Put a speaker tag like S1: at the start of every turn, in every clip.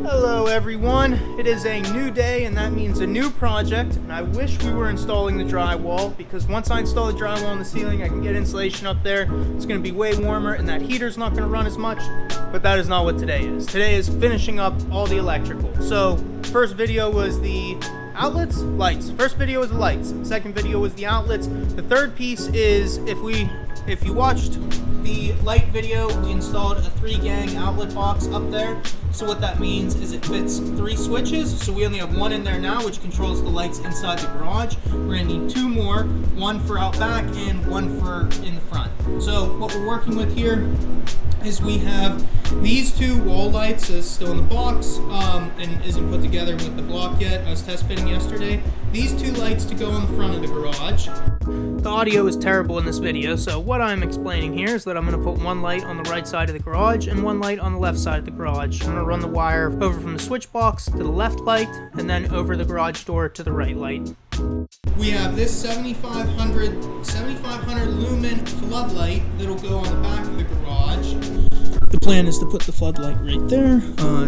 S1: Hello everyone, it is a new day and that means a new project, and I wish we were installing the drywall, because once I install the drywall on the ceiling I can get insulation up there. It's going to be way warmer and that heater's not going to run as much, but that is not what today is. Today is finishing up all the electrical. So first video was the outlets, lights. First video was the lights, second video was the outlets. The third piece is, if you watched the light video, we installed a 3-gang outlet box up there. So what that means is it fits 3 switches. So we only have 1 in there now, which controls the lights inside the garage. We're gonna need 2 more, 1 for out back and 1 for in the front. So what we're working with here is we have these 2 wall lights that's still in the box and isn't put together with the block yet. I was test fitting yesterday. These 2 lights to go on the front of the garage. The audio is terrible in this video, so what I'm explaining here is that I'm going to put 1 light on the right side of the garage and 1 light on the left side of the garage. I'm going to run the wire over from the switch box to the left light and then over the garage door to the right light. We have this 7500 lumen floodlight that'll go on the back of the garage. The plan is to put the floodlight right there,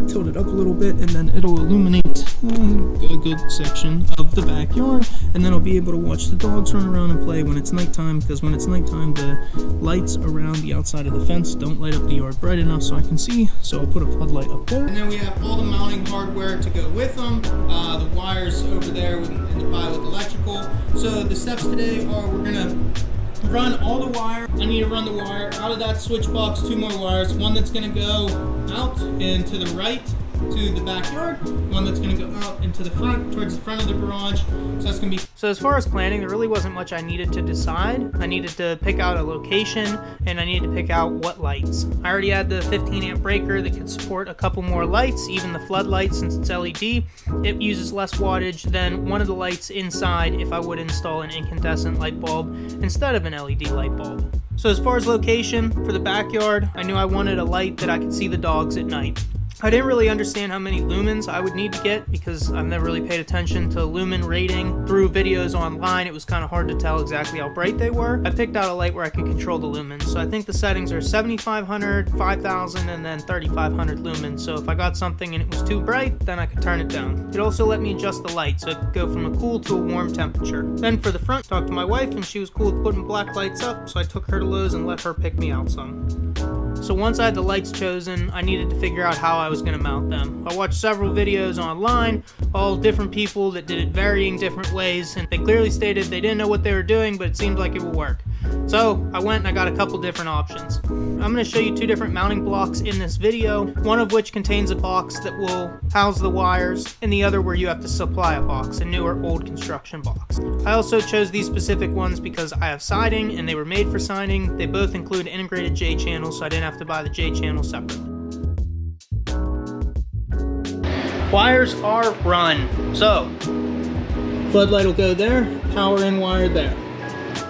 S1: tilt it up a little bit, and then it'll illuminate a good section of the backyard, and then I'll be able to watch the dogs run around and play when it's nighttime, because when it's nighttime the lights around the outside of the fence don't light up the yard bright enough so I can see, so I'll put a floodlight up there. And then we have all the mounting hardware to go with them, the wires over there in the pile with electrical. So the steps today are we're gonna run all the wire. I need to run the wire out of that switch box, 2 more wires, one that's going to go out and to the right to the backyard, one that's going to go out into the front towards the front of the garage. So that's going to be. So as far as planning, there really wasn't much I needed to decide. I needed to pick out a location and I needed to pick out what lights. I already had the 15 amp breaker that could support a couple more lights. Even the floodlight, since it's LED, it uses less wattage than one of the lights inside if I would install an incandescent light bulb instead of an LED light bulb. So as far as location for the backyard, I knew I wanted a light that I could see the dogs at night. I didn't really understand how many lumens I would need to get because I've never really paid attention to lumen rating. Through videos online, it was kind of hard to tell exactly how bright they were. I picked out a light where I could control the lumens. So I think the settings are 7500, 5000, and then 3500 lumens. So if I got something and it was too bright, then I could turn it down. It also let me adjust the light so it could go from a cool to a warm temperature. Then for the front, talked to my wife and she was cool with putting black lights up, so I took her to Lowe's and let her pick me out some. So once I had the lights chosen, I needed to figure out how I was going to mount them. I watched several videos online, all different people that did it varying different ways, and they clearly stated they didn't know what they were doing, but it seemed like it would work. So I went and I got a couple different options. I'm going to show you 2 different mounting blocks in this video, one of which contains a box that will house the wires, and the other where you have to supply a box, a newer old construction box. I also chose these specific ones because I have siding and they were made for siding. They both include integrated J channels, so I didn't have to buy the J channel separate. Wires are run. So floodlight will go there, power in wire there.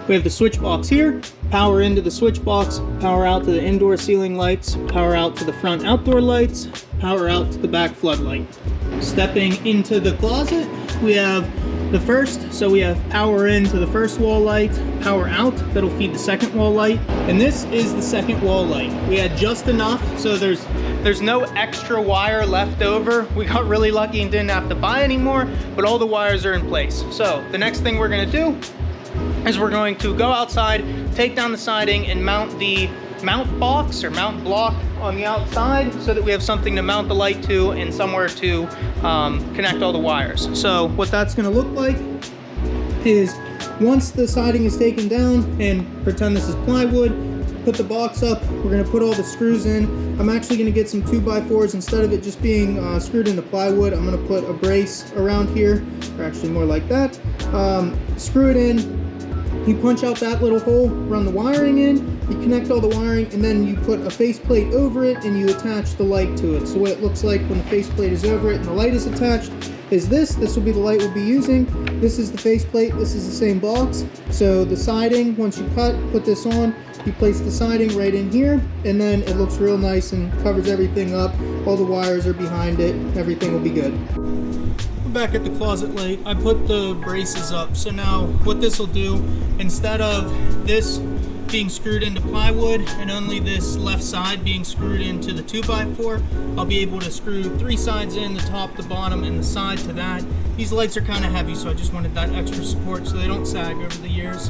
S1: We have the switch box here, power into the switch box, power out to the indoor ceiling lights, power out to the front outdoor lights, power out to the back floodlight. Stepping into the closet, we have the first, so we have power into the first wall light, power out, that'll feed the second wall light, and this is the second wall light. We had just enough, so there's no extra wire left over. We got really lucky and didn't have to buy any more, but all the wires are in place. So the next thing we're gonna do is we're going to go outside, take down the siding, and mount the mount box or mount block on the outside so that we have something to mount the light to and somewhere to connect all the wires. So what that's going to look like is once the siding is taken down, and pretend this is plywood, put the box up, we're going to put all the screws in. I'm actually going to get some 2x4s instead of it just being screwed into plywood. I'm going to put a brace around here, or actually more like that. Screw it in. You punch out that little hole, run the wiring in, you connect all the wiring, and then you put a faceplate over it and you attach the light to it. So what it looks like when the faceplate is over it and the light is attached is this. This will be the light we'll be using. This is the faceplate. This is the same box. So the siding, once you put this on, you place the siding right in here, and then it looks real nice and covers everything up. All the wires are behind it. Everything will be good. Back at the closet light, I put the braces up. So now what this will do, instead of this being screwed into plywood and only this left side being screwed into the 2x4, I'll be able to screw 3 sides in, the top, the bottom, and the side to that. These lights are kind of heavy, so I just wanted that extra support so they don't sag over the years.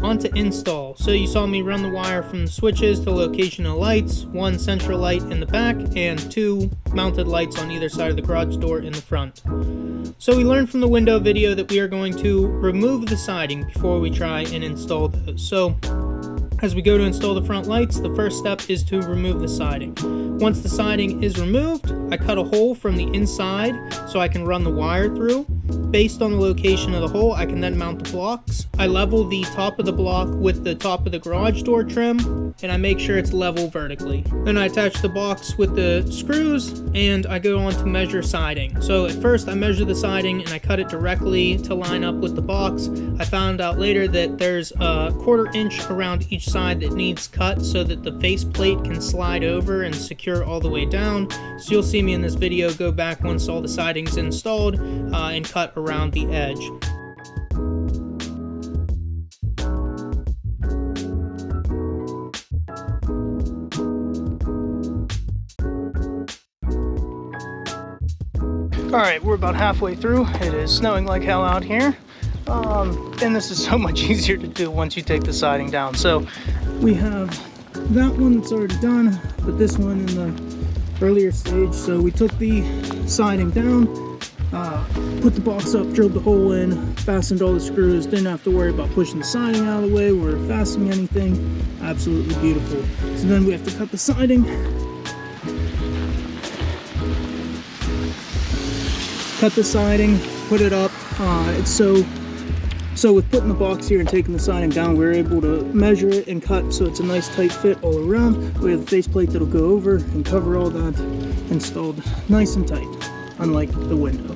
S1: On to install. So you saw me run the wire from the switches to the location of lights, 1 central light in the back and 2 mounted lights on either side of the garage door in the front. So we learned from the window video that we are going to remove the siding before we try and install those. So as we go to install the front lights, the first step is to remove the siding. Once the siding is removed, I cut a hole from the inside so I can run the wire through. Based on the location of the hole, I can then mount the blocks. I level the top of the block with the top of the garage door trim, and I make sure it's level vertically. Then I attach the box with the screws, and I go on to measure siding. So at first I measure the siding and I cut it directly to line up with the box. I found out later that there's a 1/4 inch around each side that needs cut so that the faceplate can slide over and secure all the way down. So you'll see me in this video go back once all the siding's installed and cut around the edge. Alright, we're about halfway through. It is snowing like hell out here. And this is so much easier to do once you take the siding down. So we have that one that's already done, but this one in the earlier stage. So we took the siding down, put the box up, drilled the hole in, fastened all the screws, didn't have to worry about pushing the siding out of the way or fastening anything. Absolutely beautiful. So then we have to cut the siding. Cut the siding, put it up. So with putting the box here and taking the siding down, we're able to measure it and cut so it's a nice tight fit all around. We have a faceplate that'll go over and cover all that, installed nice and tight, unlike the window.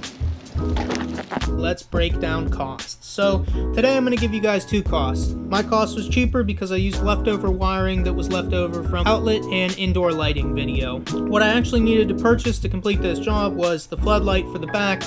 S1: Let's break down costs. So today I'm going to give you guys 2 costs. My cost was cheaper because I used leftover wiring that was left over from outlet and indoor lighting video. What I actually needed to purchase to complete this job was the floodlight for the back.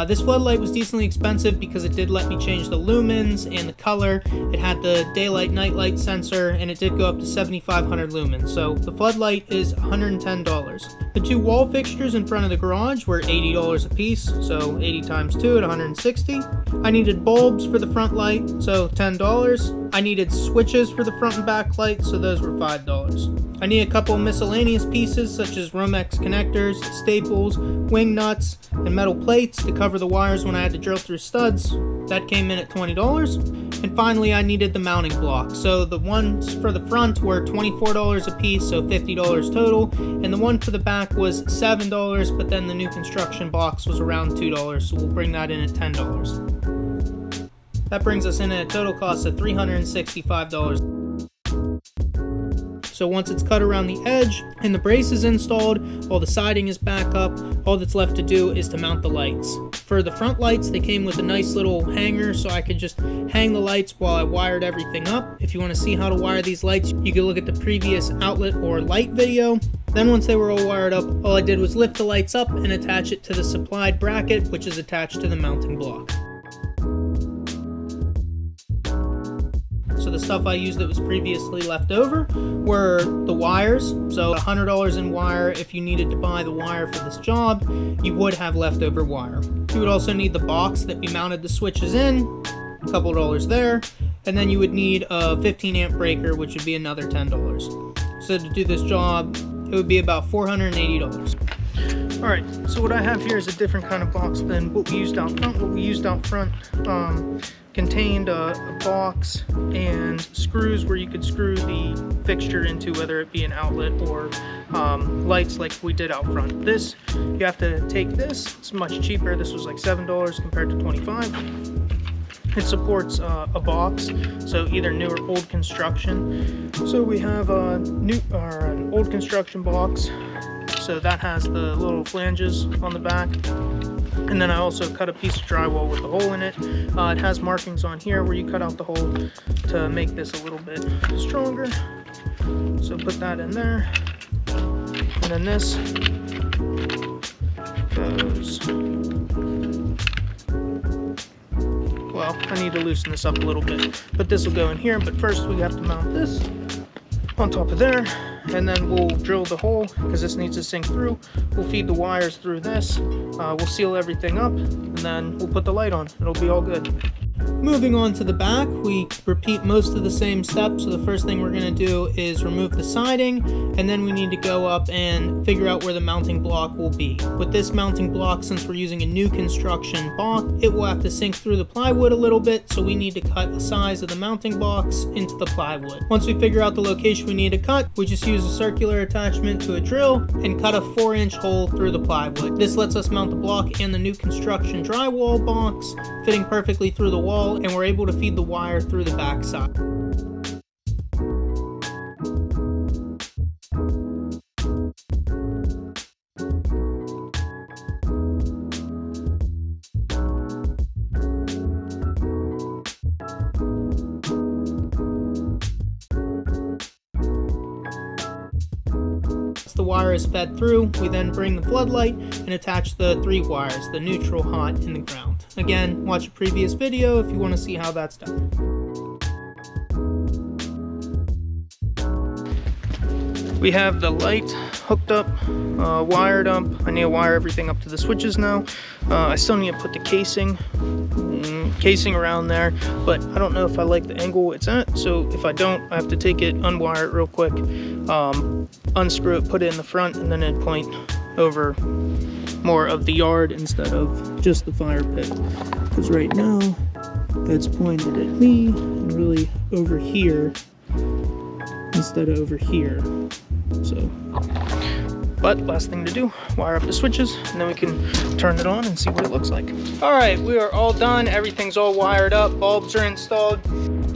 S1: This floodlight was decently expensive because it did let me change the lumens and the color. It had the daylight nightlight sensor and it did go up to 7,500 lumens. So the floodlight is $110. The 2 wall fixtures in front of the garage were $80 a piece, so 80 times 2 at $160. I needed bulbs for the front light, so $10. I needed switches for the front and back light, so those were $5. I need a couple miscellaneous pieces such as Romex connectors, staples, wing nuts, and metal plates to cover the wires when I had to drill through studs. That came in at $20. And finally I needed the mounting block. So the ones for the front were $24 a piece, so $50 total, and the one for the back was $7, but then the new construction box was around $2, so we'll bring that in at $10. That brings us in at a total cost of $365. So once it's cut around the edge and the brace is installed, all the siding is back up, all that's left to do is to mount the lights. For the front lights, they came with a nice little hanger so I could just hang the lights while I wired everything up. If you want to see how to wire these lights, you can look at the previous outlet or light video. Then once they were all wired up, all I did was lift the lights up and attach it to the supplied bracket, which is attached to the mounting block. So the stuff I used that was previously left over were the wires. So $100 in wire. If you needed to buy the wire for this job, you would have leftover wire. You would also need the box that we mounted the switches in, a couple of dollars there, and then you would need a 15 amp breaker, which would be another $10. So to do this job, it would be about $480. Alright, so what I have here is a different kind of box than what we used out front. What we used out front contained a box and screws where you could screw the fixture into, whether it be an outlet or lights like we did out front. This, you have to take this. It's much cheaper. This was like $7 compared to $25. It supports a box, so either new or old construction. So we have an old construction box. So that has the little flanges on the back. And then I also cut a piece of drywall with a hole in it. It has markings on here where you cut out the hole to make this a little bit stronger. So put that in there. And then this goes, well, Well, I need to loosen this up a little bit, but this will go in here. But first we have to mount this on top of there, and then we'll drill the hole because this needs to sink through. We'll feed the wires through this. We'll seal everything up, and then we'll put the light on. It'll be all good. Moving on to the back, we repeat most of the same steps. So the first thing we're going to do is remove the siding, and then we need to go up and figure out where the mounting block will be. With this mounting block, since we're using a new construction block, it will have to sink through the plywood a little bit, so we need to cut the size of the mounting blocks into the plywood. Once we figure out the location we need to cut, we just use a circular attachment to a drill and cut a 4-inch hole through the plywood. This lets us mount the block and the new construction drywall box, fitting perfectly through the wall, and we're able to feed the wire through the back side. The wire is fed through, we then bring the floodlight and attach the 3 wires, the neutral, hot, and the ground. Again, watch a previous video if you want to see how that's done. We have the light hooked up, wired up. I need to wire everything up to the switches now. I still need to put the casing around there, but I don't know if I like the angle it's at, so if I don't, I have to take it, unwire it real quick, unscrew it, put it in the front, and then it'd point over more of the yard instead of just the fire pit. Because right now, it's pointed at me and really over here instead of over here. So, but last thing to do, wire up the switches, and then we can turn it on and see what it looks like. All right, we are all done. Everything's all wired up. Bulbs are installed.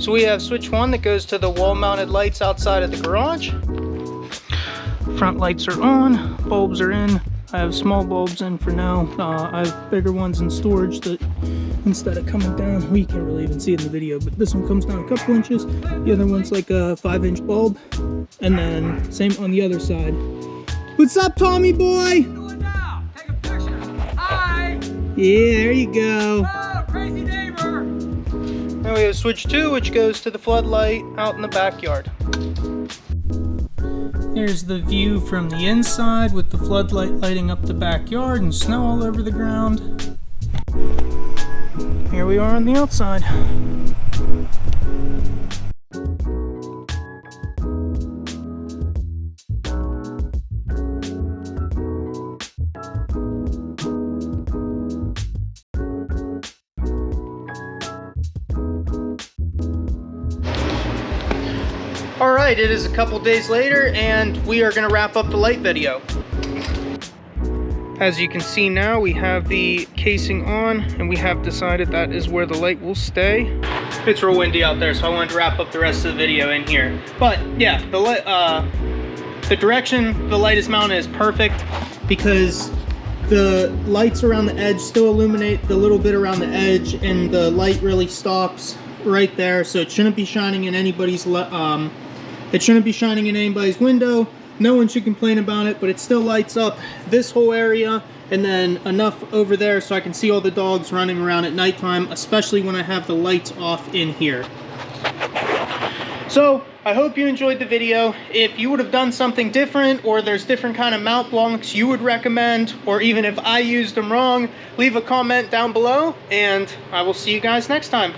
S1: So we have switch 1 that goes to the wall-mounted lights outside of the garage. Front lights are on, bulbs are in. I have small bulbs in for now. I have bigger ones in storage that instead of coming down, we can't really even see it in the video, but this one comes down a couple inches. The other one's like a 5-inch bulb. And then same on the other side. What's up, Tommy boy?
S2: What are you doing now? Take a picture. Hi.
S1: Yeah, there you go.
S2: Oh, crazy neighbor.
S1: Then we have switch 2, which goes to the floodlight out in the backyard. Here's the view from the inside with the floodlight lighting up the backyard and snow all over the ground. Here we are on the outside. Alright, it is a couple days later and we are going to wrap up the light video. As you can see now, we have the casing on and we have decided that is where the light will stay. It's real windy out there, so I wanted to wrap up the rest of the video in here. But yeah, the direction the light is mounted is perfect because the lights around the edge still illuminate the little bit around the edge, and the light really stops right there, so it shouldn't be shining in anybody's window. No one should complain about it, but it still lights up this whole area and then enough over there so I can see all the dogs running around at nighttime, especially when I have the lights off in here. So I hope you enjoyed the video. If you would have done something different, or there's different kind of mount blocks you would recommend, or even if I used them wrong, leave a comment down below and I will see you guys next time.